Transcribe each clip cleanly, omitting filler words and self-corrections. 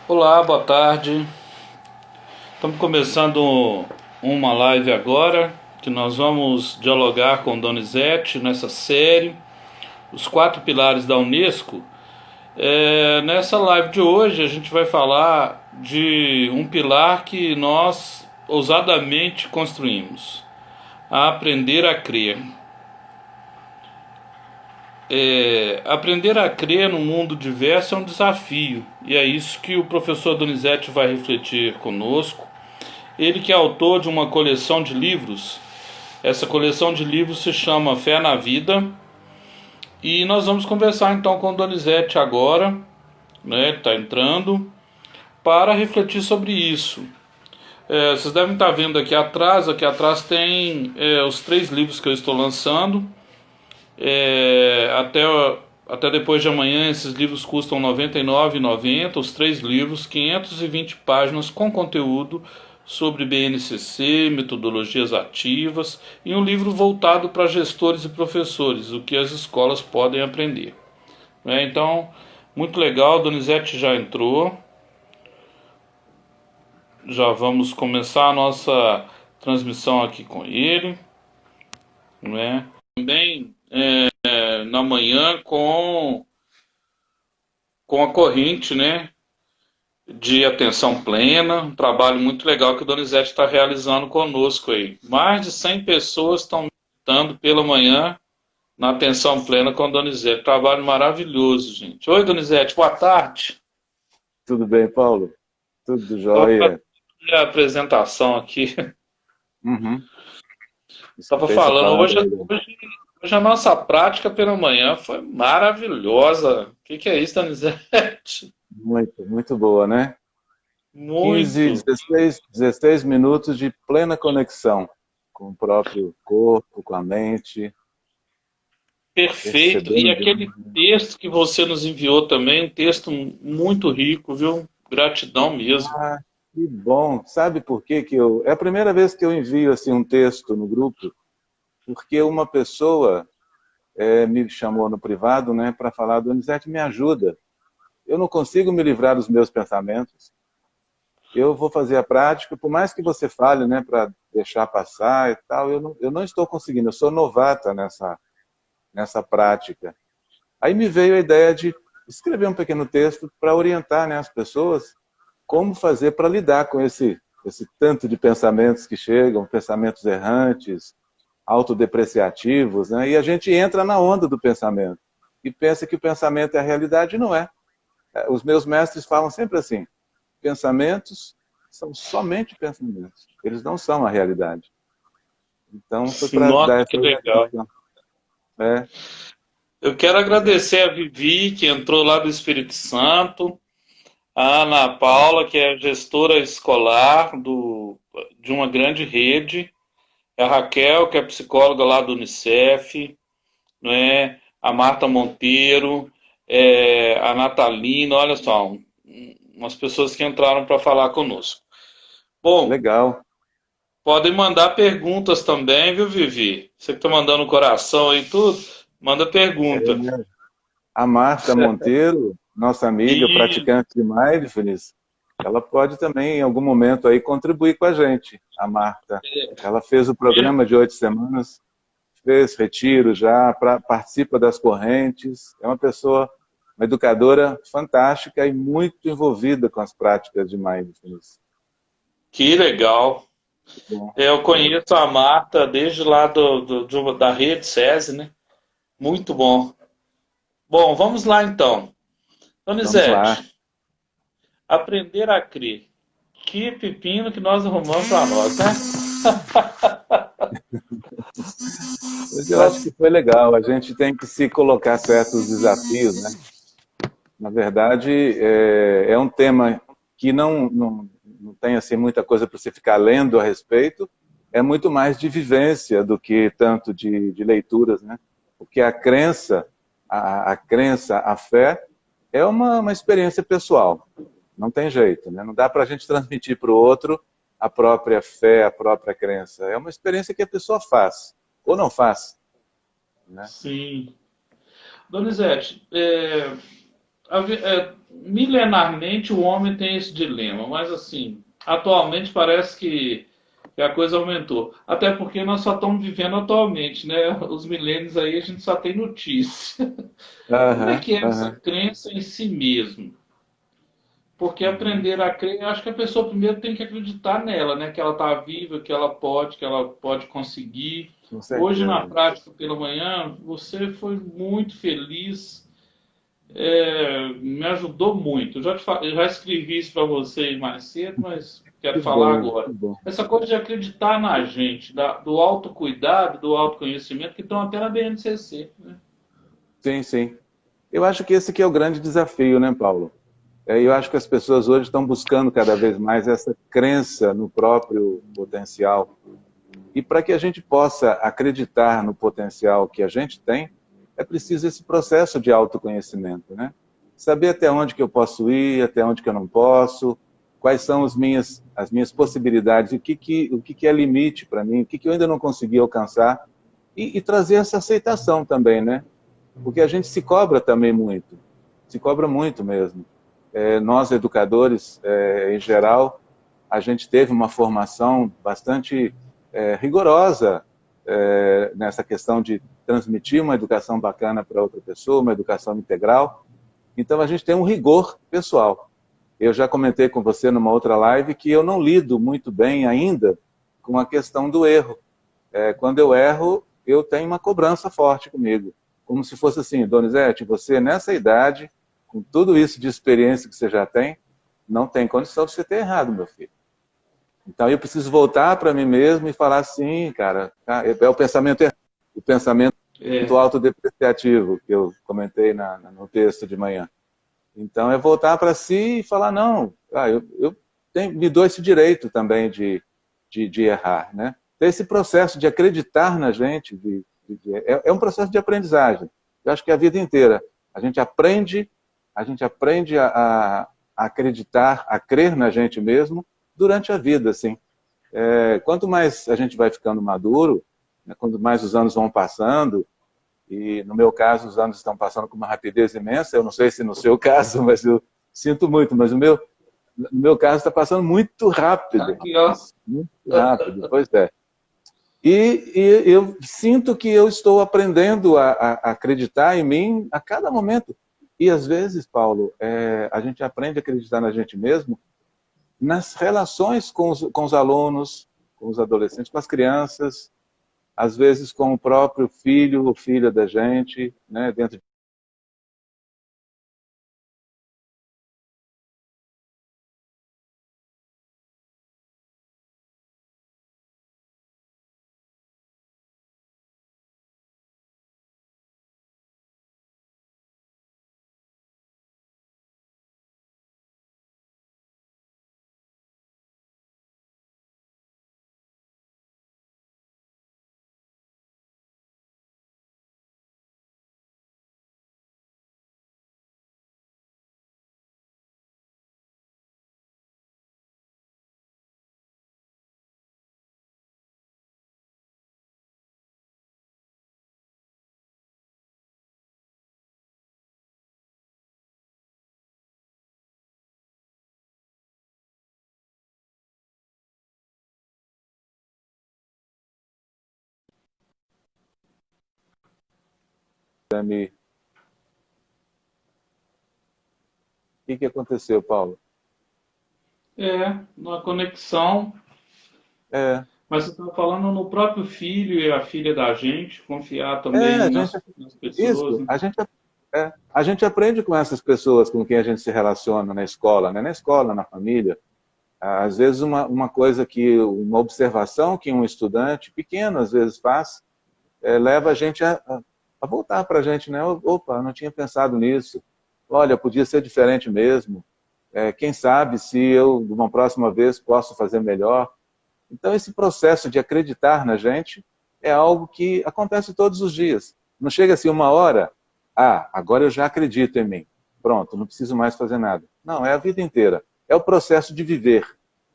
Olá, boa tarde. Estamos começando uma live agora, que nós vamos dialogar com Donizete nessa série, os quatro pilares da Unesco. Nessa live de hoje a gente vai falar de um pilar que nós ousadamente construímos, a aprender a crer. Aprender a crer num mundo diverso é um desafio, e é isso que o professor Donizete vai refletir conosco. Ele que é autor de uma coleção de livros. Essa coleção de livros se chama Fé na Vida. E nós vamos conversar então com o Donizete agora, né? Ele está entrando, para refletir sobre isso. Vocês devem estar vendo aqui atrás tem os três livros que eu estou lançando. É, até, até depois de amanhã esses livros custam R$ 99,90, os três livros, 520 páginas com conteúdo sobre BNCC, metodologias ativas, e um livro voltado para gestores e professores, o que as escolas podem aprender. Então, muito legal, Donizete já entrou, já vamos começar a nossa transmissão aqui com ele. Também na manhã com a corrente, né, de atenção plena, um trabalho muito legal que o Donizete está realizando conosco aí. Mais de 100 pessoas estão meditando pela manhã na atenção plena com o Donizete. Trabalho maravilhoso, gente. Oi, Donizete, boa tarde. Tudo bem, Paulo? Tudo Estava jóia. fazendo a apresentação aqui. Uhum. Estava Escutei você falando, falar dele. hoje a nossa prática pela manhã foi maravilhosa. O que é isso, Donizete? Muito, muito boa, né? 15, Muito. 16 minutos de plena conexão com o próprio corpo, com a mente, Perfeito. E percebendo aquele demais. texto que você nos enviou também, um texto muito rico, viu? Gratidão mesmo. Ah, que bom. Sabe por que que eu... É a primeira vez que eu envio assim, um texto no grupo, porque uma pessoa me chamou no privado, né, para falar: Donizete, me ajuda. Eu não consigo me livrar dos meus pensamentos. Eu vou fazer a prática, por mais que você fale, né, para deixar passar e tal, eu não estou conseguindo, eu sou novata nessa prática. Aí me veio a ideia de escrever um pequeno texto para orientar, né, as pessoas como fazer para lidar com esse tanto de pensamentos que chegam, pensamentos errantes, autodepreciativos, né, e a gente entra na onda do pensamento e pensa que o pensamento é a realidade, e não é. Os meus mestres falam sempre assim: pensamentos são somente pensamentos. Eles não são a realidade. Então, foi para Nossa, dar que essa legal. orientação. É, Eu quero pois é. agradecer a Vivi, que entrou lá do Espírito Santo, a Ana Paula, que é gestora escolar de uma grande rede, a Raquel, que é psicóloga lá do Unicef, né? A Marta Monteiro, a Natalina, olha só, umas pessoas que entraram para falar conosco. Bom, Legal. podem mandar perguntas também, viu, Vivi? Você que está mandando um coração aí e tudo, manda pergunta. A Marta Monteiro, nossa amiga, E praticante de Mindfulness, ela pode também, em algum momento, aí, contribuir com a gente, a Marta. Ela fez o programa de 8 semanas, fez retiro já, participa das correntes, é uma pessoa, uma educadora fantástica e muito envolvida com as práticas de Mindfulness. que legal. Bom, Eu é, conheço a Marta desde lá da rede SESI, né? Muito bom. Bom, vamos lá então. vamos lá. Donizete, aprender a crer. Que pepino que nós arrumamos para nós, né? Mas eu acho que foi legal. A gente tem que se colocar certos desafios, né? Na verdade, é um tema que não tem assim, muita coisa para você ficar lendo a respeito, é muito mais de vivência do que tanto de leituras, né? Porque a crença, a crença, a fé, é uma experiência pessoal, não tem jeito, né? Não dá para a gente transmitir para o outro a própria fé, a própria crença. É uma experiência que a pessoa faz, ou não faz, né? Sim. Donizete, milenarmente o homem tem esse dilema, mas assim, atualmente parece que a coisa aumentou. Até porque nós só estamos vivendo atualmente, né? Os milênios aí a gente só tem notícia. Como é Aham, que é essa aham. crença em si mesmo? Porque Uhum. aprender a crer, eu acho que a pessoa primeiro tem que acreditar nela, né? Que ela está viva, que ela pode conseguir. Com Hoje na certeza. prática pela manhã, você foi muito feliz, me ajudou muito. Eu já escrevi isso para você mais cedo, mas quero Que falar bom, agora. que bom. Essa coisa de acreditar na gente, do autocuidado, do autoconhecimento, que estão até na BNCC, né? Sim, sim. Eu acho que esse aqui é o grande desafio, né, Paulo? Eu acho que as pessoas hoje estão buscando cada vez mais essa crença no próprio potencial. E para que a gente possa acreditar no potencial que a gente tem, é preciso esse processo de autoconhecimento, né? Saber até onde que eu posso ir, até onde que eu não posso, quais são as minhas possibilidades, o que é limite para mim, o que eu ainda não consegui alcançar, e trazer essa aceitação também, né? Porque a gente se cobra também muito, se cobra muito mesmo. Nós, educadores, em geral, a gente teve uma formação bastante rigorosa nessa questão de transmitir uma educação bacana para outra pessoa, uma educação integral. Então, a gente tem um rigor pessoal. Eu já comentei com você numa outra live que eu não lido muito bem ainda com a questão do erro. Quando eu erro, eu tenho uma cobrança forte comigo. Como se fosse assim, Donizete, você nessa idade, com tudo isso de experiência que você já tem, não tem condição de você ter errado, meu filho. Então eu preciso voltar para mim mesmo e falar assim, cara, é o pensamento É, autodepreciativo que eu comentei no texto de manhã. Então é voltar para si e falar, não, me dou esse direito também de errar, né? Então, esse processo de acreditar na gente é um processo de aprendizagem. Eu acho que é a vida inteira. A gente aprende, a gente aprende a acreditar, a crer na gente mesmo durante a vida, assim. Quanto mais a gente vai ficando maduro, né, quanto mais os anos vão passando, e no meu caso os anos estão passando com uma rapidez imensa, eu não sei se no seu caso, mas eu sinto muito, mas no meu caso está passando muito rápido, aqui, ó. rapaz, muito rápido, pois é. E eu sinto que eu estou aprendendo a acreditar em mim a cada momento. E às vezes, Paulo, a gente aprende a acreditar na gente mesmo nas relações com os alunos, com os adolescentes, com as crianças, às vezes com o próprio filho ou filha da gente, né, dentro da me. O que aconteceu, Paulo? Na conexão. É, Mas você está falando no próprio filho e a filha da gente, confiar a também gente, nas pessoas, isso, né? a gente aprende com essas pessoas com quem a gente se relaciona na escola, né? Na escola, na família. Às vezes uma coisa uma observação que um estudante pequeno às vezes faz, leva a gente a voltar para a gente, né? Opa, não tinha pensado nisso. Olha, podia ser diferente mesmo. Quem sabe se eu, de uma próxima vez, posso fazer melhor. Então, esse processo de acreditar na gente é algo que acontece todos os dias. Não chega assim uma hora, agora eu já acredito em mim. Pronto, não preciso mais fazer nada. Não, é a vida inteira. É o processo de viver.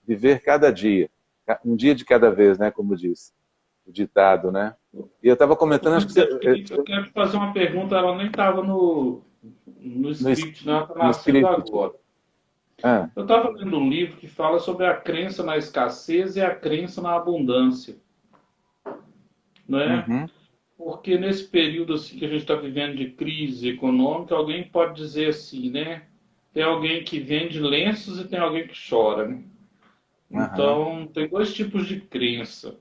Viver cada dia. Um dia de cada vez, né? Como diz o ditado, né? E eu estava comentando, acho que você... Eu quero te fazer uma pergunta, ela nem estava no. No No, es- script não está no nascendo script. agora. Ah, Eu estava lendo um livro que fala sobre a crença na escassez e a crença na abundância, não é? uhum, Porque nesse período assim que a gente está vivendo de crise econômica, alguém pode dizer assim, né? Tem alguém que vende lenços e tem alguém que chora, né? aham, Então, tem dois tipos de crença.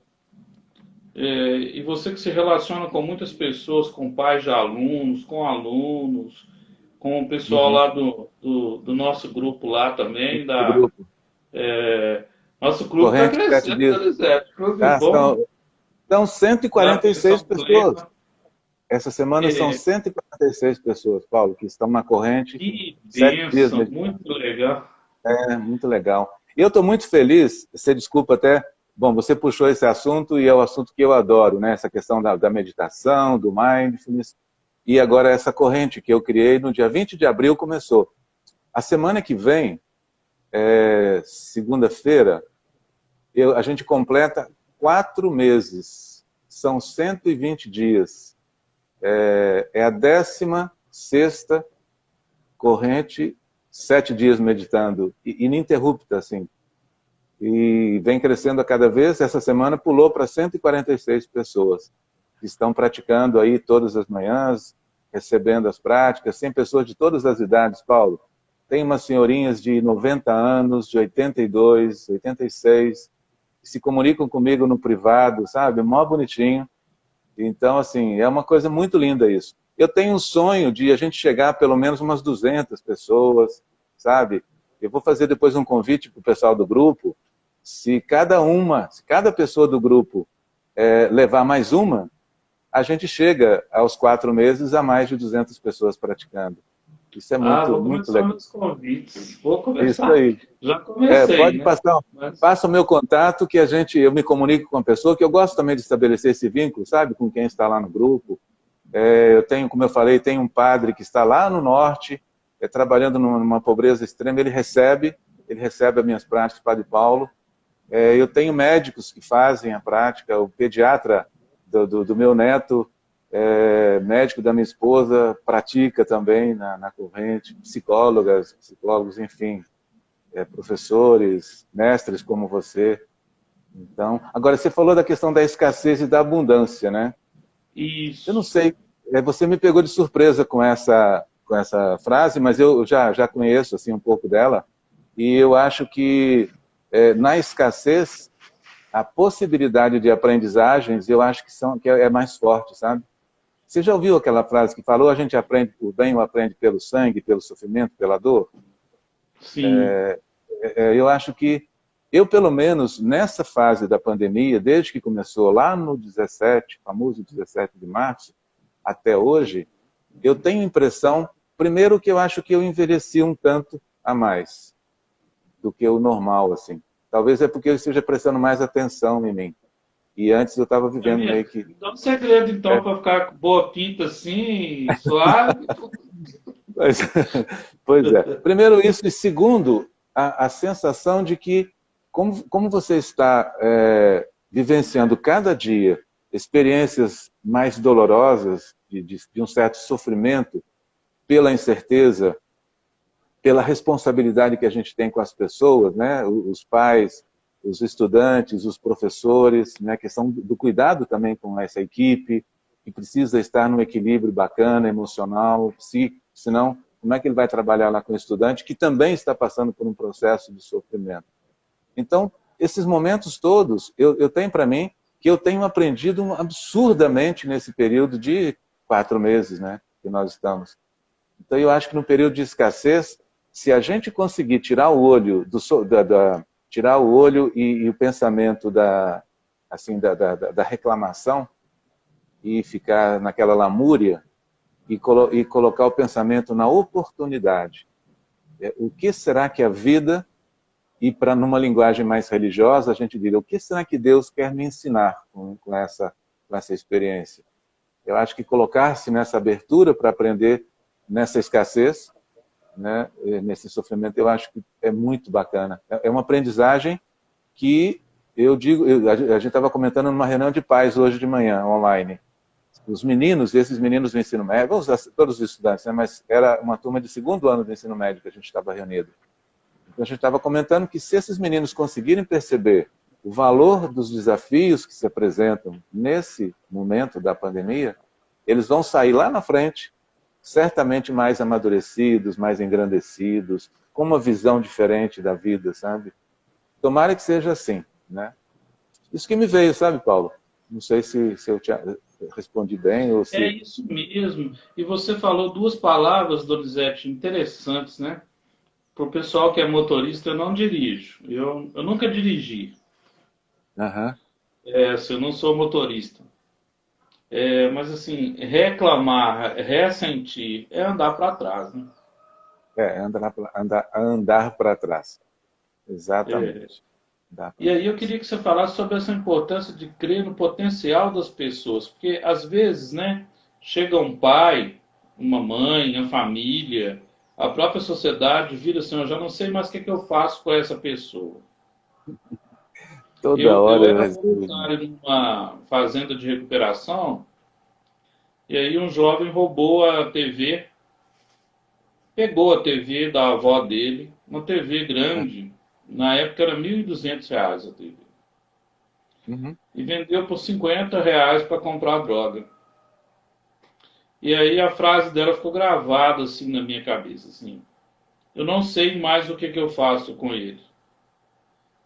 E você que se relaciona com muitas pessoas, com pais de alunos, com alunos, com o pessoal uhum. lá do nosso grupo lá também, O da, grupo. é, nosso clube está Corrente Sete crescendo, Dias. Donizete. Clube Ah, bom, são da 146 atenção pessoas. plena. Essa semana são É, 146 pessoas, Paulo, que estão na corrente. que 7 dias bênção, meditando. muito legal. É muito legal. E eu estou muito feliz, você desculpa até, bom, você puxou esse assunto e é o assunto que eu adoro, né? Essa questão da meditação, do mindfulness. E agora essa corrente que eu criei no dia 20 de abril começou. A semana que vem, segunda-feira, a gente completa 4 meses. São 120 dias. É a 16ª corrente, 7 dias meditando, ininterrupta, assim. E vem crescendo a cada vez. Essa semana pulou para 146 pessoas que estão praticando aí todas as manhãs, recebendo as práticas. Tem pessoas de todas as idades, Paulo. Tem umas senhorinhas de 90 anos, de 82, 86, que se comunicam comigo no privado, sabe? Mó bonitinho. Então, assim, é uma coisa muito linda isso. Eu tenho um sonho de a gente chegar a pelo menos umas 200 pessoas, sabe? Eu vou fazer depois um convite para o pessoal do grupo. Se cada pessoa do grupo levar mais uma, a gente chega aos 4 meses a mais de 200 pessoas praticando. Isso é Ah, muito, vou muito começar legal. meus convites. Vou Isso começar. aí. Já comecei, Pode né? passar, Mas, passa o meu contato que eu me comunico com a pessoa, que eu gosto também de estabelecer esse vínculo, sabe, com quem está lá no grupo. Eu tenho, como eu falei, tem um padre que está lá no norte, trabalhando numa pobreza extrema, ele recebe as minhas práticas, Padre Paulo. Eu tenho médicos que fazem a prática, o pediatra do meu neto, médico da minha esposa, pratica também na corrente, psicólogos, enfim, professores, mestres como você. Então, agora você falou da questão da escassez e da abundância, né? Eu não isso. sei, você me pegou de surpresa com essa frase, mas eu já conheço assim um pouco dela, e eu acho que na escassez a possibilidade de aprendizagens, eu acho que é mais forte, sabe? Você já ouviu aquela frase que falou: a gente aprende por bem ou aprende pelo sangue, pelo sofrimento, pela dor? Sim. Eu acho que eu, pelo menos, nessa fase da pandemia, desde que começou lá no 17, famoso 17 de março, até hoje, eu tenho impressão, primeiro, que eu acho que eu envelheci um tanto a mais do que o normal, assim. Talvez é porque eu esteja prestando mais atenção em mim. E antes eu estava É vivendo mesmo. meio que... Então, o segredo, então, É, para ficar com boa pinta assim, suave. pois, pois é. Primeiro isso, e segundo, a sensação de que, como você está vivenciando cada dia experiências mais dolorosas, de um certo sofrimento, pela incerteza, pela responsabilidade que a gente tem com as pessoas, né? Os pais, os estudantes, os professores, né? A questão do cuidado também com essa equipe, que precisa estar num equilíbrio bacana, emocional, psíquico, senão como é que ele vai trabalhar lá com o estudante que também está passando por um processo de sofrimento? Então, esses momentos todos, eu tenho para mim que eu tenho aprendido absurdamente nesse período de 4 meses, né, que nós estamos. Então, eu acho que no período de escassez, se a gente conseguir tirar o olho tirar o olho e o pensamento assim, da reclamação e ficar naquela lamúria e colocar o pensamento na oportunidade. O que será que a vida, e para numa linguagem mais religiosa, a gente diria, o que será que Deus quer me ensinar com essa experiência? Eu acho que colocar-se nessa abertura para aprender nessa escassez, né, nesse sofrimento, eu acho que é muito bacana. É uma aprendizagem que eu digo, a gente estava comentando numa reunião de pais hoje de manhã, online. os meninos, esses meninos do ensino médio, vamos usar todos os estudantes, né? Mas era uma turma de segundo ano do ensino médio que a gente estava reunido. Então a gente estava comentando que se esses meninos conseguirem perceber o valor dos desafios que se apresentam nesse momento da pandemia, eles vão sair lá na frente, certamente mais amadurecidos, mais engrandecidos, com uma visão diferente da vida, sabe? Tomara que seja assim, né? Isso que me veio, sabe, Paulo? Não sei se eu te respondi bem ou É se... isso mesmo. E você falou duas palavras, Donizete, interessantes, né? Para o pessoal que é motorista, eu não dirijo. Eu nunca dirigi. Aham. Assim, eu não sou motorista. Mas assim, reclamar, ressentir, é andar para trás, né? Andar para trás. É, Exatamente. Andar E para aí eu trás. queria que você falasse sobre essa importância de crer no potencial das pessoas, porque às vezes, né, chega um pai, uma mãe, a família, a própria sociedade vira assim, eu já não sei mais o que é que eu faço com essa pessoa. Toda Eu hora eu era recebo. voluntário numa fazenda de recuperação, e aí um jovem roubou a TV, pegou a TV da avó dele, uma TV grande, na época era R$ 1.200 a TV. Uhum. E vendeu por R$ 50 para comprar droga. E aí a frase dela ficou gravada assim na minha cabeça, assim. Eu não sei mais o que eu faço com ele.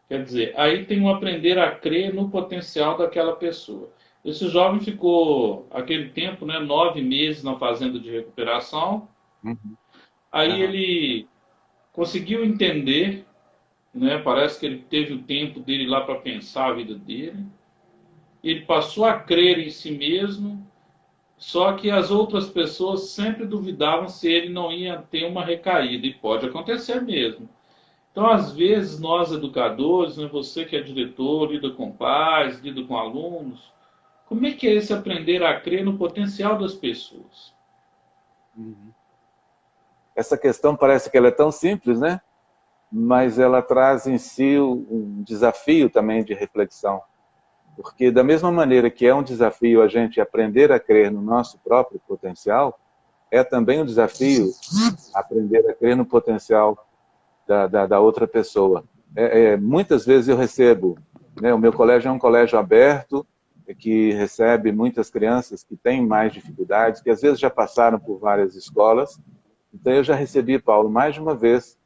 Quer dizer, aí tem um aprender a crer no potencial daquela pessoa. Esse jovem ficou aquele tempo, né, 9 meses na fazenda de recuperação. Uhum. Aí Aham. ele conseguiu entender, né, parece que ele teve o tempo dele lá para pensar a vida dele. Ele passou a crer em si mesmo. Só que as outras pessoas sempre duvidavam se ele não ia ter uma recaída, e pode acontecer mesmo. Então, às vezes, nós educadores, né, você que é diretor, lida com pais, lida com alunos, como é que é esse aprender a crer no potencial das pessoas? Uhum. Essa questão parece que ela é tão simples, né? Mas ela traz em si um desafio também de reflexão. Porque da mesma maneira que é um desafio a gente aprender a crer no nosso próprio potencial, é também um desafio aprender a crer no potencial da outra pessoa. Muitas vezes eu recebo, né, o meu colégio é um colégio aberto, que recebe muitas crianças que têm mais dificuldades, que às vezes já passaram por várias escolas. Então eu já recebi, Paulo, mais de uma vez,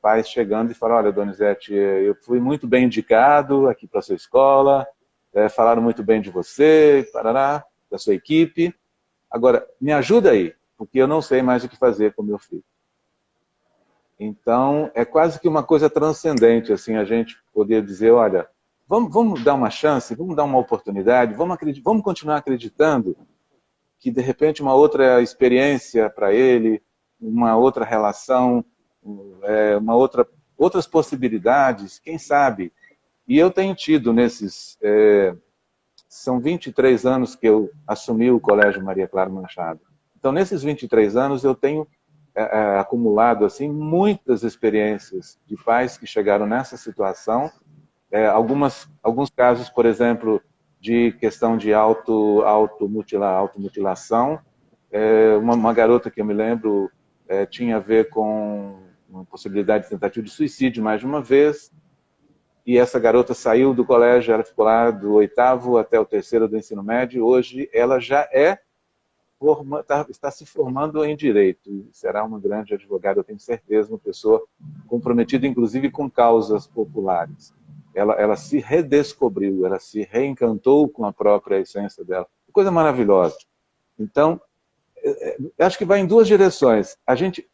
pais chegando e falando, olha, Donizete, eu fui muito bem indicado aqui para a sua escola, falaram muito bem de você, parará, da sua equipe. Agora, me ajuda aí, porque eu não sei mais o que fazer com meu filho. Então, é quase que uma coisa transcendente, assim, a gente poder dizer, olha, vamos dar uma chance, vamos dar uma oportunidade, vamos continuar acreditando que, de repente, uma outra experiência para ele, uma outra relação, outras possibilidades, quem sabe. E eu tenho tido são 23 anos que eu assumi o Colégio Maria Clara Machado. Então, nesses 23 anos, eu tenho acumulado assim muitas experiências de pais que chegaram nessa situação, alguns casos, por exemplo, de questão de automutilação. Uma garota que eu me lembro tinha a ver com uma possibilidade de tentativa de suicídio mais de uma vez, e essa garota saiu do colégio, ela ficou lá do 8º até o 3º do ensino médio, hoje ela já está se formando em Direito e será uma grande advogada, eu tenho certeza, uma pessoa comprometida inclusive com causas populares. Ela se redescobriu, ela se reencantou com a própria essência dela. Coisa maravilhosa. Então, acho que vai em duas direções. A gente,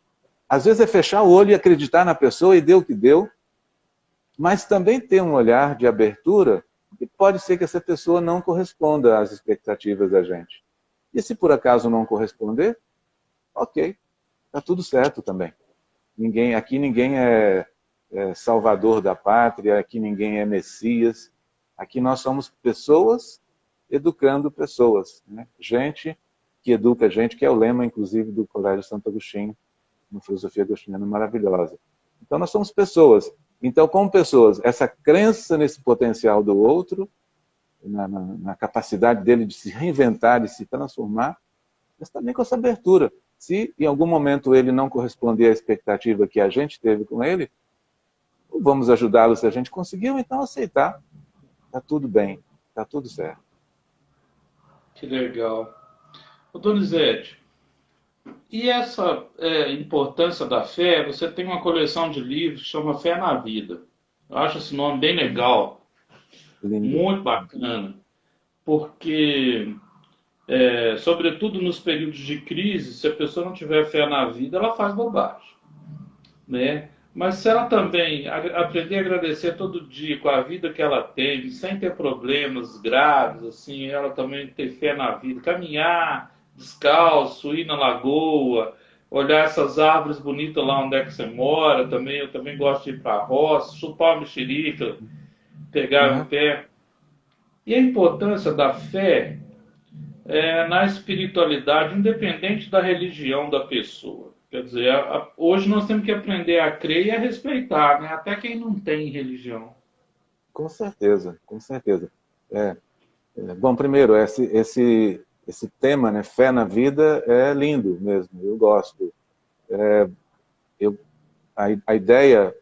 às vezes, é fechar o olho e acreditar na pessoa e deu o que deu, mas também ter um olhar de abertura, e pode ser que essa pessoa não corresponda às expectativas da gente. E se por acaso não corresponder, ok, está tudo certo também. Aqui ninguém é salvador da pátria, aqui ninguém é Messias. Aqui nós somos pessoas educando pessoas. Né? Gente que educa gente, que é o lema, inclusive, do Colégio Santo Agostinho, uma filosofia agostiniana maravilhosa. Então nós somos pessoas. Então, como pessoas, essa crença nesse potencial do outro na capacidade dele de se reinventar, de se transformar, mas também com essa abertura. Se em algum momento ele não corresponder à expectativa que a gente teve com ele, vamos ajudá-lo se a gente conseguiu, então aceitar. Está tudo bem, está tudo certo. Que legal. Ô, Donizete, e essa importância da fé? Você tem uma coleção de livros que chama Fé na Vida. Eu acho esse nome bem legal, Lindo. muito bacana, porque, sobretudo nos períodos de crise, se a pessoa não tiver fé na vida, ela faz bobagem, né? Mas se ela também aprender a agradecer todo dia com a vida que ela teve, sem ter problemas graves, assim, ela também ter fé na vida, caminhar descalço, ir na lagoa, olhar essas árvores bonitas lá onde é que você mora, também, eu também gosto de ir para a roça, chupar uma mexerica, pegar um Uhum. pé. E a importância da fé na espiritualidade, independente da religião da pessoa. Quer dizer, hoje nós temos que aprender a crer e a respeitar, né? Até quem não tem religião. Com certeza, com certeza. É, bom, primeiro, esse tema, né, fé na vida, é lindo mesmo, eu gosto. Eu, a ideia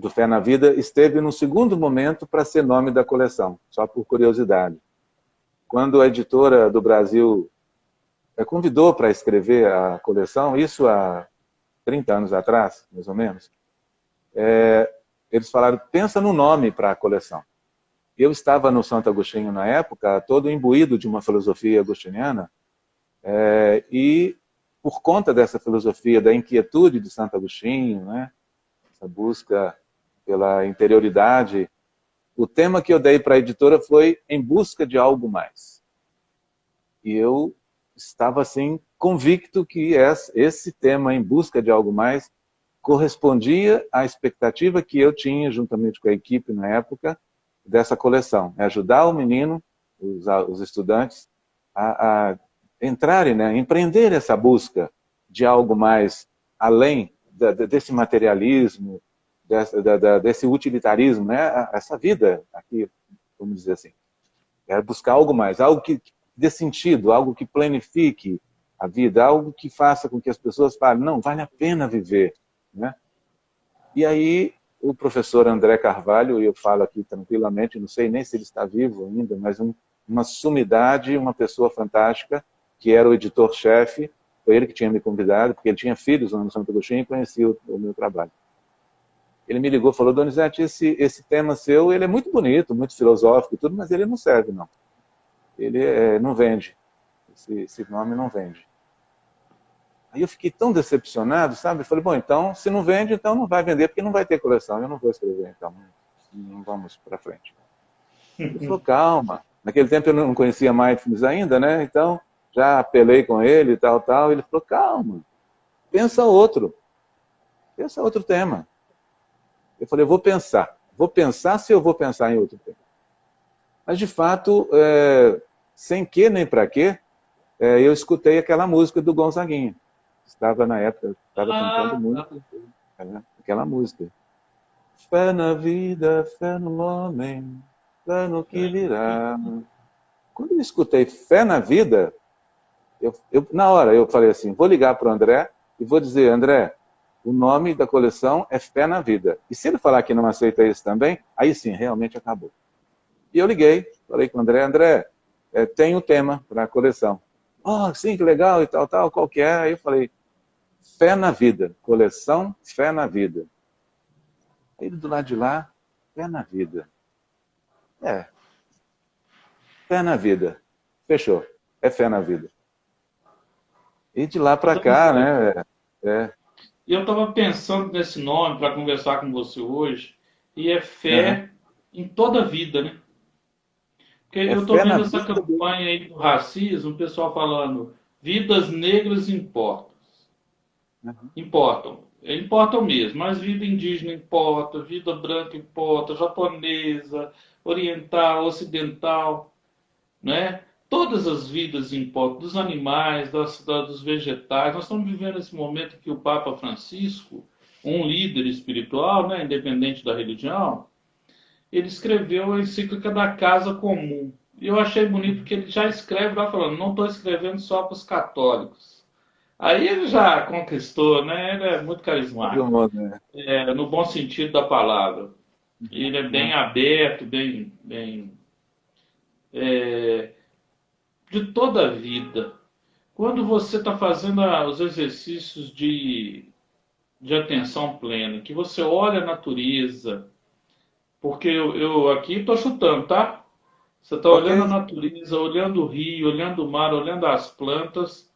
do Fé na Vida esteve no segundo momento para ser nome da coleção, só por curiosidade. Quando a editora do Brasil convidou para escrever a coleção, isso há 30 anos atrás, mais ou menos, eles falaram, pensa no nome para a coleção. Eu estava no Santo Agostinho na época, todo imbuído de uma filosofia agostiniana, e por conta dessa filosofia, da inquietude de Santo Agostinho, né, essa busca pela interioridade, o tema que eu dei para a editora foi Em Busca de Algo Mais. E eu estava assim convicto que esse tema, Em Busca de Algo Mais, correspondia à expectativa que eu tinha, juntamente com a equipe na época, dessa coleção. É ajudar o menino, os estudantes, a entrarem, né, a empreender essa busca de algo mais além desse materialismo, desse utilitarismo, né, essa vida aqui, vamos dizer assim. É buscar algo mais, algo que dê sentido, algo que planifique a vida, algo que faça com que as pessoas falem, não, vale a pena viver, né? E aí o professor André Carvalho, e eu falo aqui tranquilamente, não sei nem se ele está vivo ainda, mas uma sumidade, uma pessoa fantástica, que era o editor-chefe, foi ele que tinha me convidado, porque ele tinha filhos lá no Santo Agostinho e conhecia o meu trabalho. Ele me ligou e falou, Donizete, esse tema seu, ele é muito bonito, muito filosófico e tudo, mas ele não serve, não. Ele não vende. Esse nome não vende. Aí eu fiquei tão decepcionado, sabe? Eu falei, bom, então, se não vende, então não vai vender, porque não vai ter coleção, eu não vou escrever, então não vamos para frente. Ele falou, calma. Naquele tempo eu não conhecia Mindfulness ainda, né? Então, já apelei com ele e tal, tal. Ele falou, calma, pensa outro tema. Eu falei, eu vou pensar se eu vou pensar em outro tema. Mas, de fato, sem que nem para quê, eu escutei aquela música do Gonzaguinha. Estava, na época, estava cantando muito aquela música. Fé na vida, fé no homem, fé no que virá. Quando eu escutei fé na vida, na hora eu falei assim, vou ligar para o André e vou dizer, André, o nome da coleção é Fé na Vida. E se ele falar que não aceita isso também, aí sim, realmente acabou. E eu liguei, falei com o André, André, tem o tema para a coleção. Oh, sim, que legal e tal, tal, qual que é? Aí eu falei, Fé na Vida, coleção Fé na Vida. Aí do lado de lá, Fé na Vida. Fé na Vida. Fechou. É Fé na Vida. E de lá para cá, né? E eu estava pensando nesse nome para conversar com você hoje, e é Uhum. fé em toda a vida, né? Porque É eu estou fé na vendo essa vida do... campanha aí do racismo, o pessoal falando, vidas negras importam. Uhum. Importam. Importam mesmo, mas vida indígena importa, vida branca importa, japonesa, oriental, ocidental, né? Todas as vidas importam, dos animais, dos vegetais. Nós estamos vivendo esse momento que o Papa Francisco, um líder espiritual, né, independente da religião, ele escreveu a encíclica da Casa Comum. E eu achei bonito porque ele já escreve lá falando, não estou escrevendo só para os católicos. Aí ele já conquistou, né? Ele é muito Todo carismático, mundo, né? no bom sentido da palavra. Ele é bem Né? aberto, bem de toda a vida. Quando você está fazendo os exercícios de atenção plena, que você olha a natureza, porque eu aqui estou chutando, tá? Você está Ok, olhando a natureza, olhando o rio, olhando o mar, olhando as plantas,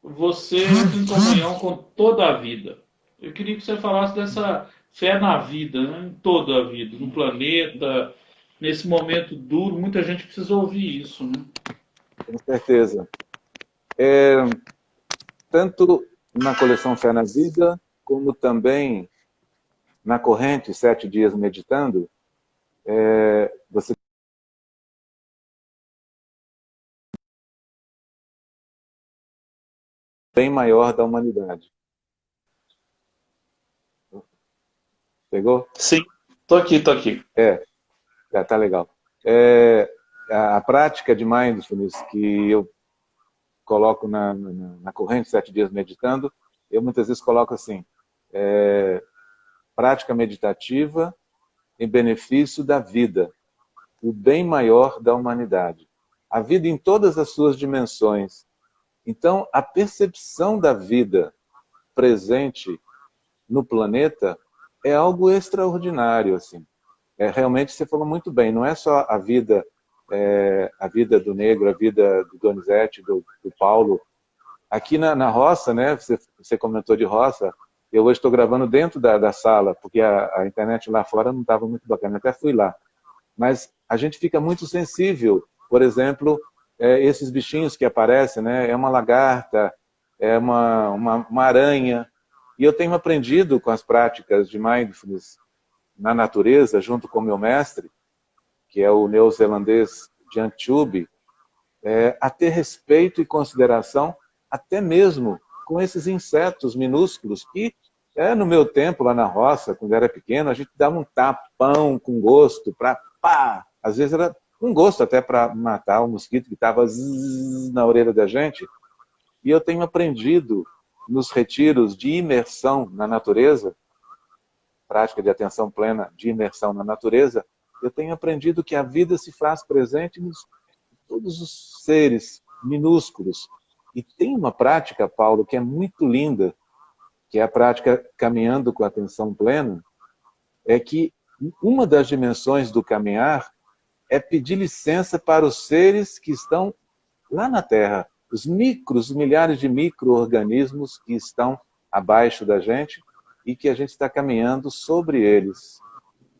você entra em comunhão com toda a vida. Eu queria que você falasse dessa fé na vida, né? Em toda a vida, no planeta, nesse momento duro. Muita gente precisa ouvir isso, né? com certeza. Tanto na coleção Fé na Vida, como também na corrente Sete Dias Meditando, você tem bem maior da humanidade. Pegou? Sim, tô aqui, tô aqui. É, tá legal. É, a prática de mindfulness que eu coloco na corrente Sete Dias Meditando, eu muitas vezes coloco assim, prática meditativa em benefício da vida, o bem maior da humanidade. A vida em todas as suas dimensões. Então, a percepção da vida presente no planeta é algo extraordinário, assim. Realmente você falou muito bem, não é só a vida do negro, a vida do Donizete, do Paulo. Aqui na roça, né, você comentou de roça, eu hoje estou gravando dentro da sala, porque a internet lá fora não estava muito bacana, até fui lá. Mas a gente fica muito sensível, por exemplo, esses bichinhos que aparecem, né, é uma lagarta, é uma aranha, e eu tenho aprendido com as práticas de mindfulness na natureza, junto com o meu mestre, que é o neozelandês Jan Tube, a ter respeito e consideração até mesmo com esses insetos minúsculos que, no meu tempo, lá na roça, quando era pequeno, a gente dava um tapão com gosto para pá! Às vezes era um gosto até para matar o mosquito que estava na orelha da gente. E eu tenho aprendido nos retiros de imersão na natureza, prática de atenção plena de imersão na natureza, eu tenho aprendido que a vida se faz presente nos todos os seres minúsculos. E tem uma prática, Paulo, que é muito linda, que é a prática caminhando com atenção plena, é que uma das dimensões do caminhar é pedir licença para os seres que estão lá na Terra, os milhares de micro-organismos que estão abaixo da gente e que a gente está caminhando sobre eles,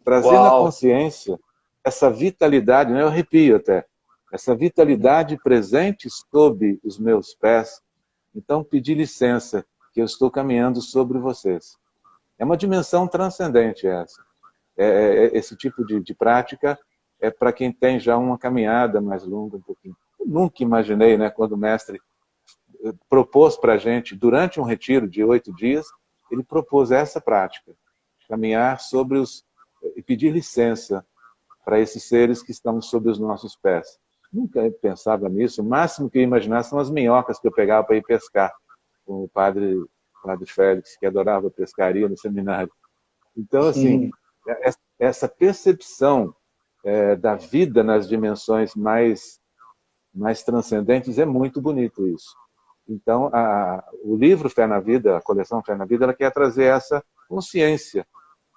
trazendo a Uau! consciência essa vitalidade, né? Eu arrepio até, essa vitalidade presente sob os meus pés. Então, pedir licença, que eu estou caminhando sobre vocês. É uma dimensão transcendente essa. Esse tipo de prática é para quem tem já uma caminhada mais longa um pouquinho. Eu nunca imaginei, né, quando o mestre propôs para a gente, durante um retiro de 8 dias, ele propôs essa prática, caminhar sobre e pedir licença para esses seres que estão sob os nossos pés. Nunca pensava nisso. O máximo que eu imaginava são as minhocas que eu pegava para ir pescar com o padre Félix, que adorava pescaria no seminário. Então, assim, essa percepção da vida nas dimensões mais transcendentes é muito bonito isso. Então, o livro Fé na Vida, a coleção Fé na Vida, ela quer trazer essa consciência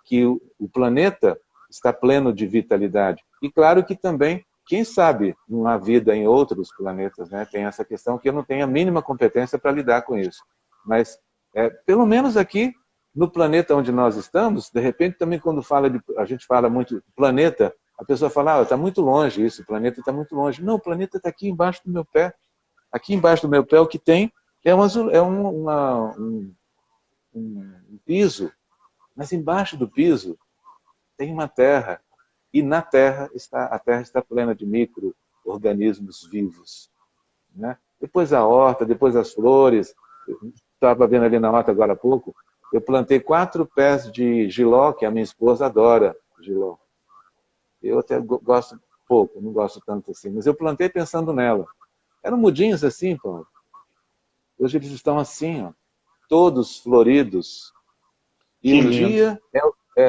que o planeta está pleno de vitalidade. E claro que também, quem sabe, não há vida em outros planetas, né? Tem essa questão que eu não tenho a mínima competência para lidar com isso. Mas, pelo menos aqui, no planeta onde nós estamos, de repente também quando a gente fala muito planeta, a pessoa fala, está muito longe isso, o planeta está muito longe. Não, o planeta está aqui embaixo do meu pé. Aqui embaixo do meu pé o que tem um piso, mas embaixo do piso tem uma terra, e na terra a terra está plena de micro-organismos vivos. Né? Depois a horta, depois as flores, estava vendo ali na horta agora há pouco, eu plantei 4 pés de giló, que a minha esposa adora giló. Eu até gosto pouco, não gosto tanto assim, mas eu plantei pensando nela. Eram mudinhos assim, Paulo. Hoje eles estão assim, ó, todos floridos. E Que lindo.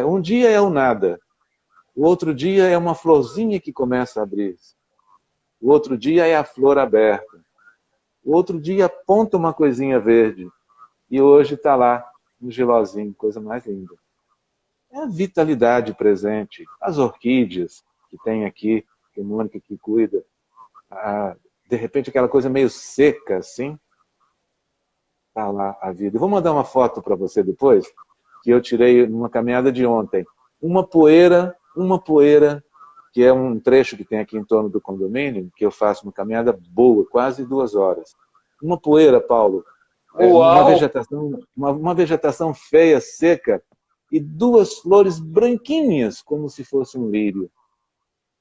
um dia é o nada, o outro dia é uma florzinha que começa a abrir, o outro dia é a flor aberta, o outro dia aponta uma coisinha verde, e hoje está lá, um gilozinho, coisa mais linda. É a vitalidade presente, as orquídeas que tem aqui, que a Mônica que cuida, de repente aquela coisa meio seca assim, está lá a vida. Eu vou mandar uma foto para você depois, que eu tirei numa caminhada de ontem. Uma poeira, que é um trecho que tem aqui em torno do condomínio, que eu faço uma caminhada boa, quase 2 horas. Uma poeira, Paulo, Uau! uma vegetação feia, seca, e duas flores branquinhas, como se fosse um lírio.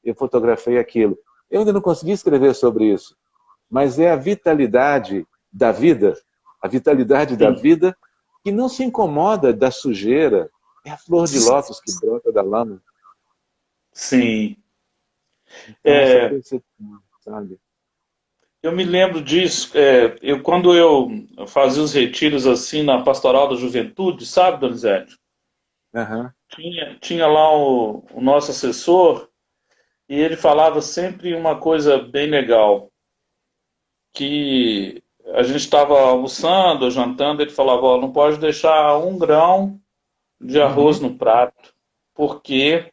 Eu fotografei aquilo. Eu ainda não consegui escrever sobre isso, mas é a vitalidade da Sim. vida que não se incomoda da sujeira. É a flor de lótus que brota da lama. Sim. Então, essa É, percepção, sabe? eu me lembro disso. Quando eu fazia os retiros assim na Pastoral da Juventude, sabe, Donizete? Aham, Tinha lá o nosso assessor e ele falava sempre uma coisa bem legal, que a gente estava almoçando, jantando, ele falava, ó, não pode deixar um grão de arroz uhum, no prato, porque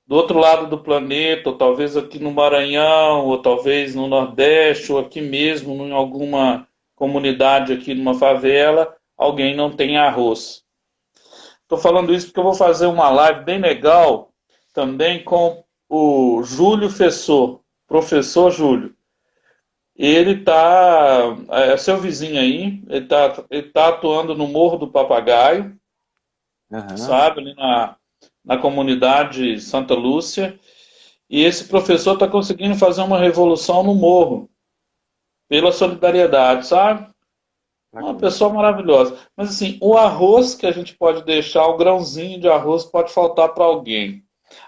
do outro lado do planeta, ou talvez aqui no Maranhão, ou talvez no Nordeste, ou aqui mesmo em alguma comunidade aqui numa favela, alguém não tem arroz. Estou falando isso porque eu vou fazer uma live bem legal também com o Júlio Fessor, professor Júlio. Ele tá, é seu vizinho aí, ele tá atuando no Morro do Papagaio, aham. sabe, ali na comunidade Santa Lúcia. E esse professor está conseguindo fazer uma revolução no morro, pela solidariedade, sabe? Uma Bacana. pessoa maravilhosa. Mas assim, o arroz que a gente pode deixar, o grãozinho de arroz pode faltar para alguém.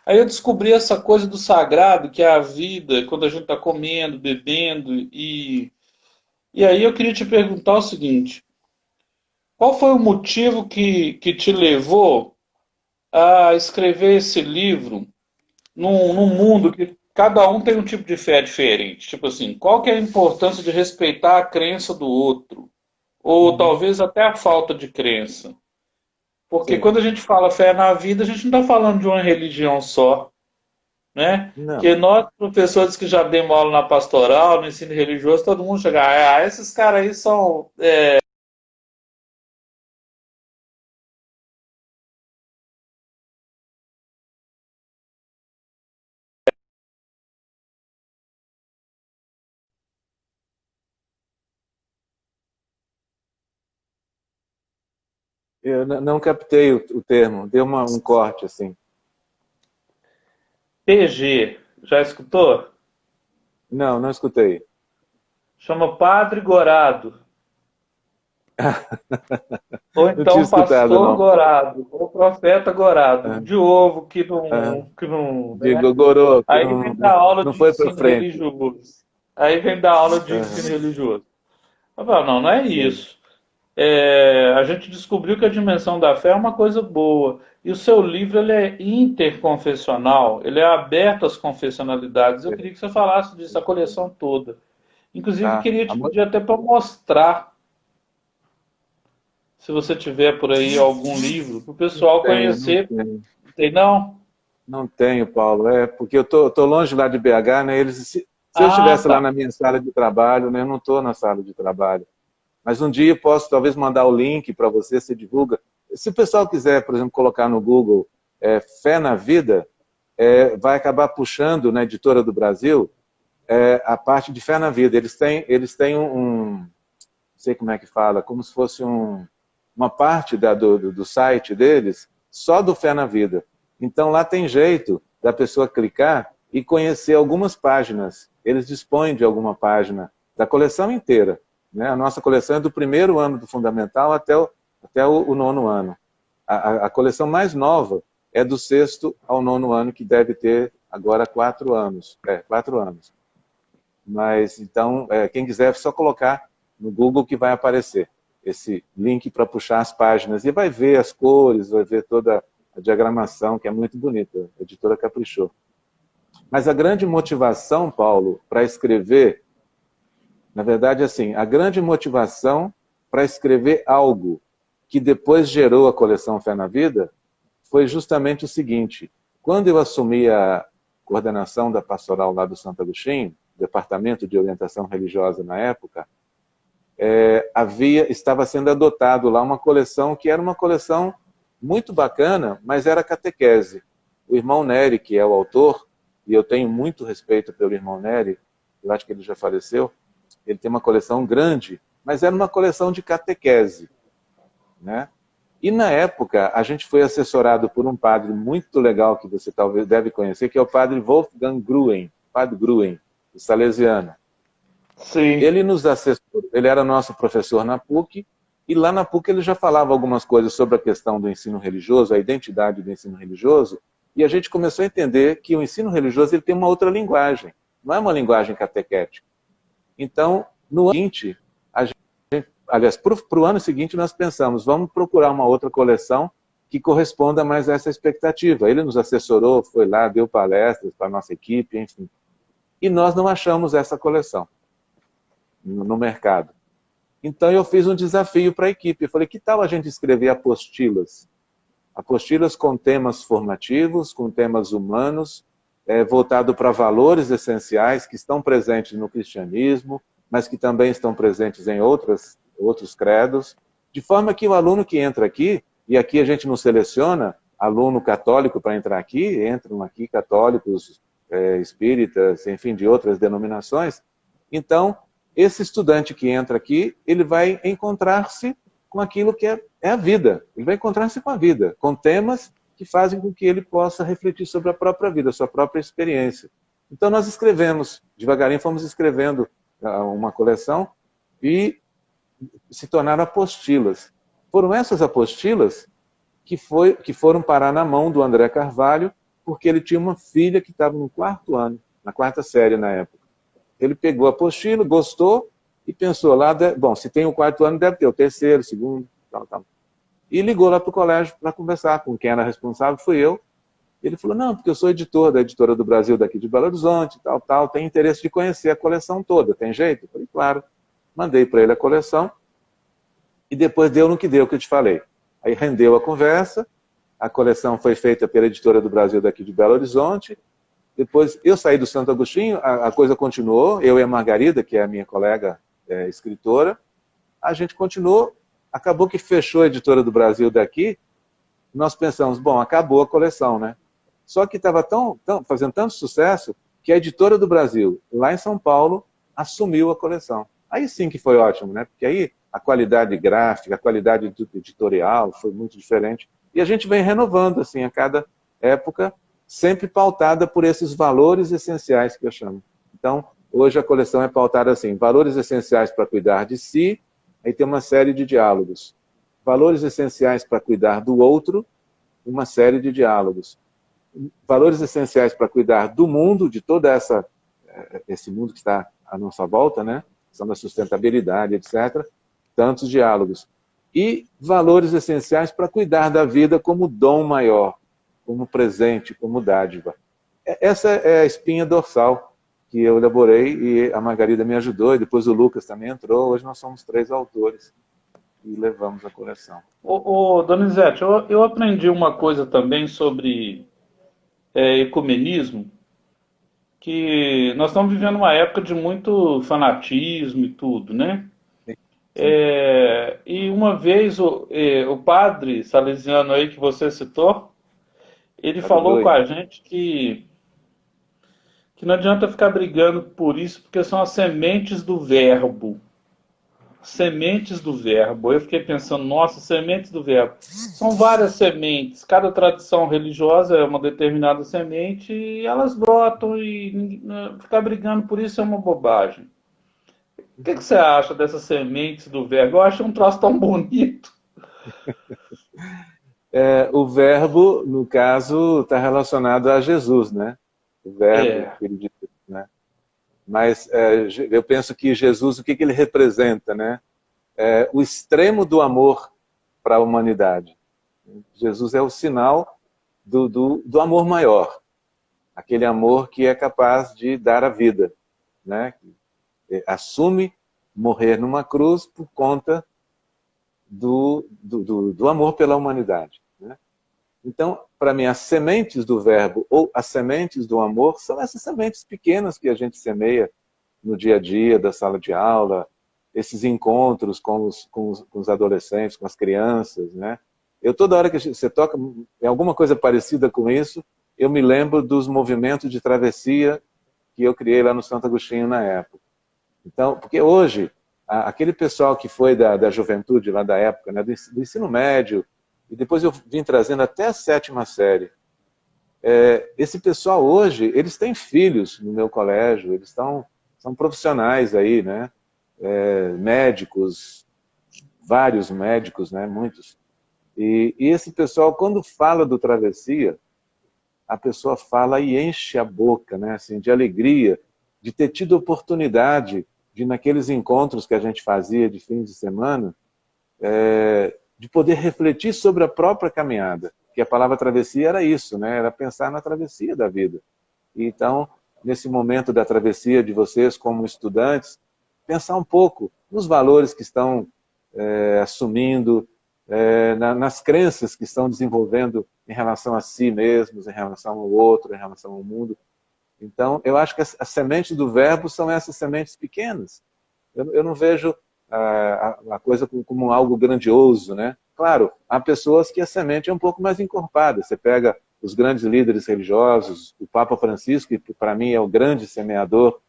Aí eu descobri essa coisa do sagrado, que é a vida, quando a gente está comendo, bebendo. E aí eu queria te perguntar o seguinte: qual foi o motivo que te levou a escrever esse livro num mundo que cada um tem um tipo de fé diferente? Tipo assim, qual que é a importância de respeitar a crença do outro? Ou Uhum. talvez até a falta de crença? Porque Sim. quando a gente fala fé na vida, a gente não está falando de uma religião só, né? Porque Não. nós, professores que já demos aula na pastoral, no ensino religioso, todo mundo chega, ah, esses caras aí são. Eu não captei o termo, deu um corte assim. PG. Já escutou? Não, não escutei. Chama Padre Gorado. Ou Não tinha então escutado, Pastor não. Gorado. Ou Profeta Gorado. Ah, De ovo ah. que não, De né? Gogorô, que Aí vem dar aula não de foi para ensino frente. religioso. Aí vem dar aula de ensino Aham, religioso. Eu falo, não, não é sim. isso. A gente descobriu que a dimensão da fé é uma coisa boa. E o seu livro ele é interconfessional, ele é aberto às confessionalidades. Eu queria que você falasse disso, a coleção toda. Inclusive, Ah, queria te pedir até para mostrar, se você tiver por aí algum livro, para o não pessoal tenho, não conhecer. tenho. Tem não? Não tenho, Paulo. É porque eu tô longe lá de BH, né? Se eu Ah, estivesse lá tá. na minha sala de trabalho, né? Eu não estou na sala de trabalho. Mas um dia eu posso talvez mandar o link para você, se divulga. Se o pessoal quiser, por exemplo, colocar no Google Fé na Vida, vai acabar puxando na Editora do Brasil a parte de Fé na Vida. Eles têm não sei como é que fala, como se fosse uma parte do site deles só do Fé na Vida. Então lá tem jeito da pessoa clicar e conhecer algumas páginas. Eles dispõem de alguma página da coleção inteira. Né? A nossa coleção é do primeiro ano do Fundamental até o nono ano. A coleção mais nova é do sexto ao nono ano, que deve ter agora há 4 anos. 4 anos. Mas, então, quem quiser, é só colocar no Google que vai aparecer esse link para puxar as páginas. E vai ver as cores, vai ver toda a diagramação, que é muito bonita. A editora caprichou. Mas a grande motivação, Paulo, para escrever, na verdade, assim, a grande motivação para escrever algo que depois gerou a coleção Fé na Vida foi justamente o seguinte: quando eu assumi a coordenação da pastoral lá do Santo Agostinho, departamento de orientação religiosa na época, estava sendo adotado lá uma coleção que era uma coleção muito bacana, mas era catequese. O irmão Nery, que é o autor, e eu tenho muito respeito pelo irmão Nery, eu acho que ele já faleceu, ele tem uma coleção grande, mas era uma coleção de catequese, né? E na época, a gente foi assessorado por um padre muito legal, que você talvez deve conhecer, que é o padre Wolfgang Gruen, padre Gruen, o salesiano. Sim. Ele nos assessorou, ele era nosso professor na PUC, e lá na PUC ele já falava algumas coisas sobre a questão do ensino religioso, a identidade do ensino religioso, e a gente começou a entender que o ensino religioso ele tem uma outra linguagem, não é uma linguagem catequética. Então, no ano seguinte, para o ano seguinte nós pensamos, vamos procurar uma outra coleção que corresponda mais a essa expectativa. Ele nos assessorou, foi lá, deu palestras para a nossa equipe, enfim. E nós não achamos essa coleção no mercado. Então eu fiz um desafio para a equipe. Eu falei, que tal a gente escrever apostilas? Apostilas com temas formativos, com temas humanos, voltado para valores essenciais que estão presentes no cristianismo, mas que também estão presentes em outros credos, de forma que o aluno que entra aqui, e aqui a gente não seleciona aluno católico para entrar aqui, entram aqui católicos, espíritas, enfim, de outras denominações. Então, esse estudante que entra aqui, ele vai encontrar-se com aquilo que é a vida. Ele vai encontrar-se com a vida, com temas que fazem com que ele possa refletir sobre a própria vida, a sua própria experiência. Então nós escrevemos, devagarinho fomos escrevendo uma coleção e se tornaram apostilas. Foram essas apostilas que foram parar na mão do André Carvalho, porque ele tinha uma filha que estava no 4º ano, na 4ª série na época. Ele pegou a apostila, gostou e pensou lá, bom, se tem o 4º ano, deve ter o 3º, 2º, tal. E ligou lá para o colégio para conversar com quem era responsável, fui eu. Ele falou, não, porque eu sou editor da Editora do Brasil daqui de Belo Horizonte, tal, tem interesse de conhecer a coleção toda, tem jeito? Eu falei, claro. Mandei para ele a coleção e depois deu no que deu, que eu te falei. Aí rendeu a conversa, a coleção foi feita pela Editora do Brasil daqui de Belo Horizonte. Depois eu saí do Santo Agostinho, a coisa continuou, eu e a Margarida, que é a minha colega escritora, a gente continuou, acabou que fechou a Editora do Brasil daqui, nós pensamos, bom, acabou a coleção, né? Só que estava fazendo tanto sucesso que a Editora do Brasil, lá em São Paulo, assumiu a coleção. Aí sim que foi ótimo, né? Porque aí a qualidade gráfica, a qualidade editorial foi muito diferente. E a gente vem renovando, assim, a cada época, sempre pautada por esses valores essenciais que eu chamo. Então, hoje a coleção é pautada assim, valores essenciais para cuidar de si, aí tem uma série de diálogos. Valores essenciais para cuidar do outro, uma série de diálogos. Valores essenciais para cuidar do mundo, de todo esse mundo que está à nossa volta, né? Questão da sustentabilidade, etc. Tantos diálogos. E valores essenciais para cuidar da vida como dom maior, como presente, como dádiva. Essa é a espinha dorsal que eu elaborei e a Margarida me ajudou, e depois o Lucas também entrou. Hoje nós somos 3 autores e levamos a coleção. Donizete, eu aprendi uma coisa também sobre ecumenismo, que nós estamos vivendo uma época de muito fanatismo e tudo, né? Sim. E uma vez o padre salesiano aí que você citou, ele falou com a gente que não adianta ficar brigando por isso, porque são as sementes do verbo. Sementes do verbo. Eu fiquei pensando, nossa, sementes do verbo. São várias sementes. Cada tradição religiosa é uma determinada semente e elas brotam, e ficar brigando por isso é uma bobagem. O que você acha dessas sementes do verbo? Eu acho um troço tão bonito. O verbo, no caso, está relacionado a Jesus, né? o verbo, É, filho de Deus, né? Mas eu penso que Jesus, o que ele representa, né? O extremo do amor para a humanidade. Jesus é o sinal do amor maior, aquele amor que é capaz de dar a vida, né? Assume morrer numa cruz por conta do amor pela humanidade, né? Então, para mim, as sementes do verbo ou as sementes do amor são essas sementes pequenas que a gente semeia no dia a dia da sala de aula, esses encontros com os adolescentes, com as crianças, né? Eu, toda hora que você toca em alguma coisa parecida com isso, eu me lembro dos movimentos de travessia que eu criei lá no Santo Agostinho na época. Então, porque hoje, aquele pessoal que foi da juventude lá da época, né, do ensino médio, e depois eu vim trazendo até a 7ª série, esse pessoal hoje, eles têm filhos no meu colégio, eles são profissionais aí, né? Médicos, vários médicos, né? Muitos. E esse pessoal, quando fala do Travessia, a pessoa fala e enche a boca, né? Assim, de alegria, de ter tido oportunidade de, naqueles encontros que a gente fazia de fim de semana, de poder refletir sobre a própria caminhada. Que a palavra travessia era isso, né? Era pensar na travessia da vida. Então, nesse momento da travessia de vocês como estudantes, pensar um pouco nos valores que estão assumindo, nas crenças que estão desenvolvendo em relação a si mesmos, em relação ao outro, em relação ao mundo. Então, eu acho que as sementes do verbo são essas sementes pequenas. Eu não vejo a coisa como algo grandioso, né? Claro, há pessoas que a semente é um pouco mais encorpada. Você pega os grandes líderes religiosos, o Papa Francisco, que para mim é o grande semeador,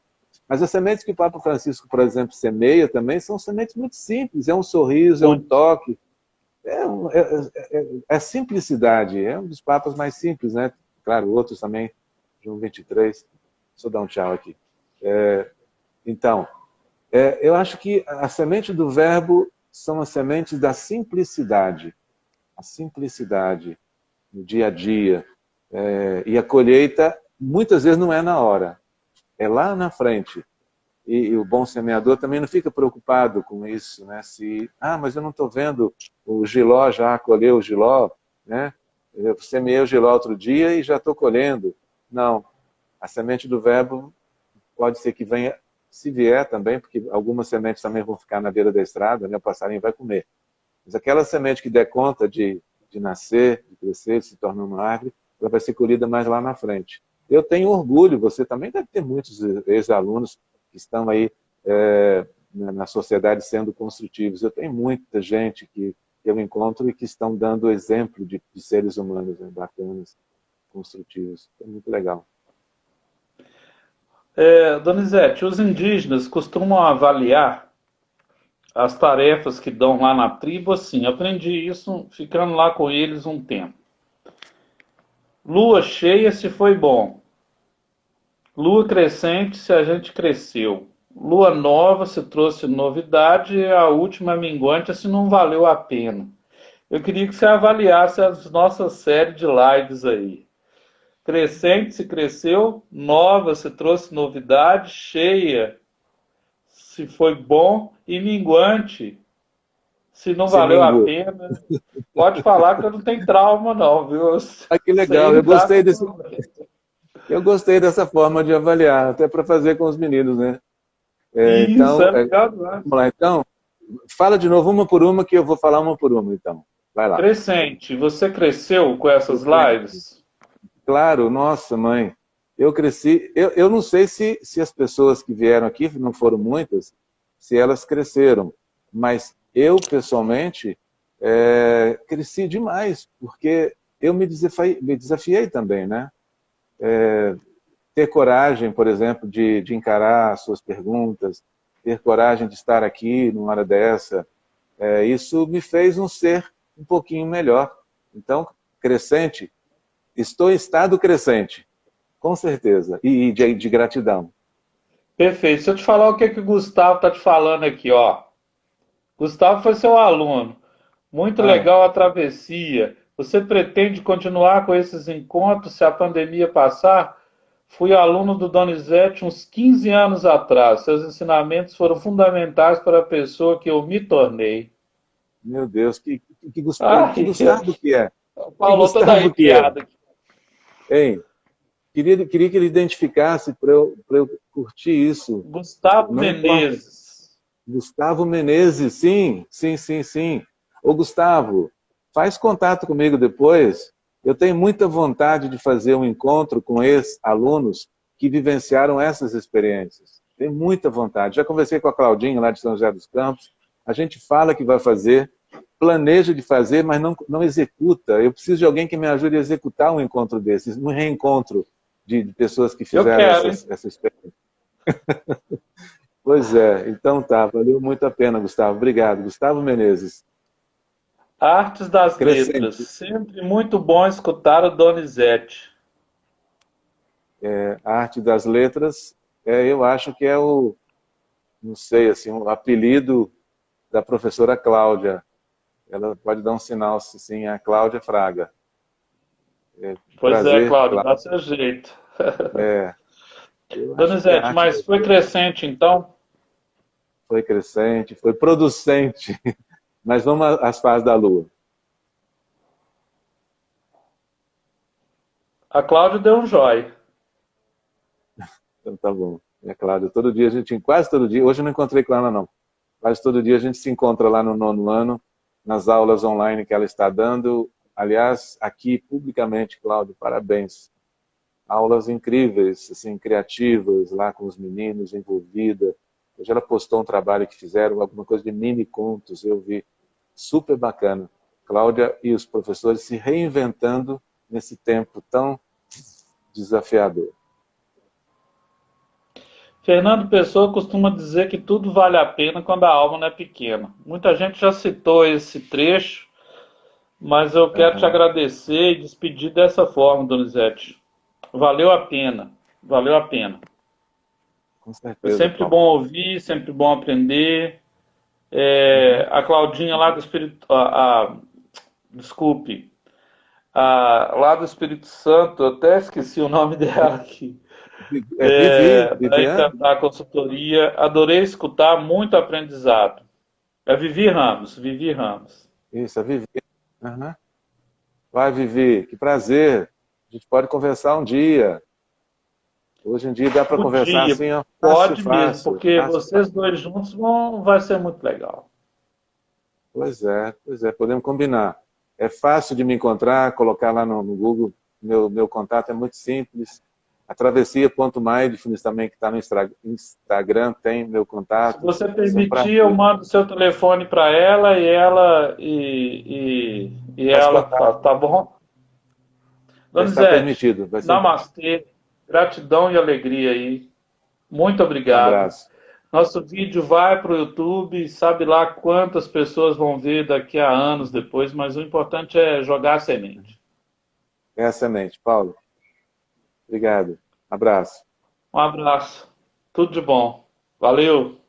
mas as sementes que o Papa Francisco, por exemplo, semeia também são sementes muito simples. É um sorriso, é um muito. toque, é simplicidade. É um dos papas mais simples, né? Claro, outros também, João 23. Deixa eu dar um tchau aqui. Então, eu acho que a semente do verbo são as sementes da simplicidade. A simplicidade no dia a dia. E a colheita, muitas vezes, não é na hora. É lá na frente. E o bom semeador também não fica preocupado com isso, né? Mas eu não estou vendo o giló já colher o giló, né? Eu semeei o giló outro dia e já estou colhendo. Não. A semente do verbo pode ser que venha, se vier também, porque algumas sementes também vão ficar na beira da estrada, né? O passarinho vai comer. Mas aquela semente que der conta de nascer, de crescer, de se tornar uma árvore, ela vai ser colhida mais lá na frente. Eu tenho orgulho, você também deve ter muitos ex-alunos que estão aí na sociedade sendo construtivos. Eu tenho muita gente que eu encontro e que estão dando exemplo de seres humanos, né, bacanas, construtivos. É muito legal. Donizete, os indígenas costumam avaliar as tarefas que dão lá na tribo assim. Aprendi isso ficando lá com eles um tempo. Lua cheia se foi bom. Lua crescente se a gente cresceu. Lua nova se trouxe novidade e a última minguante se não valeu a pena. Eu queria que você avaliasse as nossas séries de lives aí. Crescente se cresceu, nova se trouxe novidade, cheia se foi bom e minguante se não valeu a Semingu. pena. Pode falar que eu não tenho trauma não, viu? Eu Que sei legal. lidar com problema. Eu gostei dessa forma de avaliar, até para fazer com os meninos, né? Isso, é Então, legal demais. vamos lá. Então, fala de novo uma por uma que eu vou falar uma por uma, então. Vai lá. Crescente, você cresceu com essas lives? Claro, nossa, mãe. Eu cresci. Eu não sei se as pessoas que vieram aqui, não foram muitas, se elas cresceram. Mas eu, pessoalmente, cresci demais, porque eu me desafiei também, né? Ter coragem, por exemplo, de encarar as suas perguntas, ter coragem de estar aqui numa hora dessa, isso me fez um ser um pouquinho melhor. Então, crescente, estou em estado crescente, com certeza, e de gratidão. Perfeito. Deixa eu te falar o que que o Gustavo está te falando aqui, ó. Gustavo foi seu aluno. Muito Ah, legal a travessia. Você pretende continuar com esses encontros se a pandemia passar? Fui aluno do Donizete uns 15 anos atrás. Seus ensinamentos foram fundamentais para a pessoa que eu me tornei. Meu Deus, que Ai, Gustavo que é? Que Paulo, toda Gustavo que é? arrepiada. Hein? Queria que ele identificasse para eu curtir isso. Gustavo Não importa. Menezes. Gustavo Menezes, sim, sim, sim, sim. Ô, Gustavo, faz contato comigo depois. Eu tenho muita vontade de fazer um encontro com ex-alunos que vivenciaram essas experiências. Tenho muita vontade. Já conversei com a Claudinha, lá de São José dos Campos. A gente fala que vai fazer, planeja de fazer, mas não executa. Eu preciso de alguém que me ajude a executar um encontro desses, um reencontro de pessoas que Eu fizeram quero, hein? essa experiência. Pois é, então tá, valeu muito a pena, Gustavo. Obrigado. Gustavo Menezes. Artes das Letras. Crescente. Sempre muito bom escutar o Donizete. A arte das letras, eu acho que é não sei, assim, o apelido da professora Cláudia. Ela pode dar um sinal, sim, a Cláudia Fraga. Pois é, Prazer, Cláudio, dá Cláudia. seu jeito. Eu acho que a Donizete, arte mas das foi letras crescente, então? foi crescente, foi producente. Mas vamos às fases da Lua. A Cláudia deu um jóia. Então tá bom. Cláudia, todo dia a gente, quase todo dia, hoje eu não encontrei com ela não, quase todo dia a gente se encontra lá no 9º ano, nas aulas online que ela está dando. Aliás, aqui publicamente, Cláudio, parabéns. Aulas incríveis, assim, criativas, lá com os meninos envolvida. Hoje ela postou um trabalho que fizeram, alguma coisa de mini contos, eu vi. Super bacana. Cláudia e os professores se reinventando nesse tempo tão desafiador. Fernando Pessoa costuma dizer que tudo vale a pena quando a alma não é pequena. Muita gente já citou esse trecho, mas eu quero te Aham, agradecer e despedir dessa forma, Donizete. Valeu a pena, valeu a pena. com Foi certeza, sempre Paulo. bom ouvir, sempre bom aprender. Uhum. A Claudinha lá do Espírito, desculpe, lá do Espírito Santo, eu até esqueci o nome dela aqui. É Vivi, Da Viviane? Encantar Consultoria, adorei escutar, muito aprendizado. É Vivi Ramos, Vivi Ramos. Isso, a Vivi. Aham. Vai, Vivi, que prazer. A gente pode conversar um dia. Hoje em dia dá para conversar Podia, assim, ó, fácil, pode mesmo, fácil, porque fácil, fácil. vocês dois juntos vai ser muito legal. Pois é, podemos combinar. É fácil de me encontrar, colocar lá no Google, meu contato é muito simples. A Travessia.mindfulness também, que está no Instagram, tem meu Se contato. você Vai ser um permitir, eu prazer. mando o seu telefone para ela e Faz ela contato, fala, tá bom? já está Donizete, permitido. Vai ser namastê, gratidão e alegria aí. Muito um obrigado. abraço. Nosso vídeo vai para o YouTube, sabe lá quantas pessoas vão ver daqui a anos depois, mas o importante é jogar a semente. É a semente, Paulo. Obrigado. Abraço. Um abraço, tudo de bom. Valeu!